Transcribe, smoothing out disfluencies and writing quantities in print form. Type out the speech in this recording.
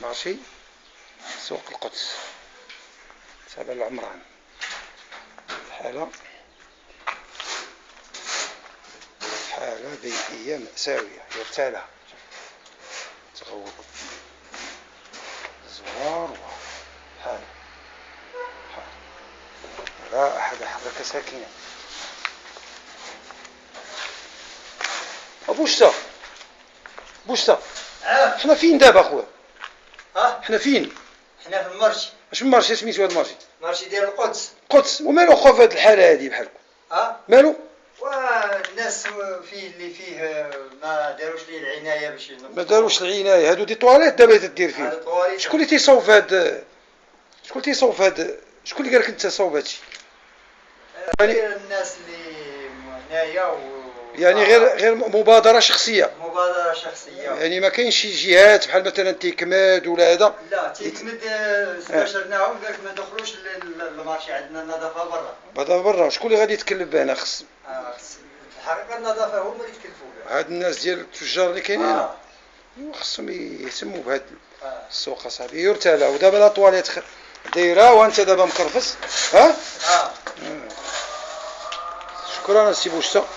ماشي سوق القدس تابع العمران. حالة بيئية مأساوية، يرتالة تغوط زوار حالة لا أحد حركة ساكنة. بوشتا حنا فين دابا خويا؟ حنا فين؟ حنا في المرشي. اش من مارشي سميتو هاد المارشي؟ المرشي ديال القدس. ومالو خويا في هاد الحالة هادي بحالكم؟ مالو؟ والناس فيه ما داروش ليه العناية باش ما داروش العناية. هادو دي طواليت دابا تدير فيه. شكون اللي تيصوب هاد شكون اللي قالك انت صوب هادشي؟ يعني الناس اللي هنايا يعني غير مبادرة شخصية. يعني ما كاينش شي جهات بحال مثلا تيكماد ولا هذا؟ لا تيكماد استشرناهم قالك ما ندخلوش للمارشي، عندنا النظافة برا. شكون اللي غادي يتكلف بها هنا؟ خص الحقيقة النظافة هما اللي يتكلفوا بها. هاد الناس ديال التجار اللي كاينين خصهم يهتموا بهاد السوق اصاحبي. يرتلى ودابا لا طواليت دايره وانت دابا مكرفس. شكرا السي بوشتا.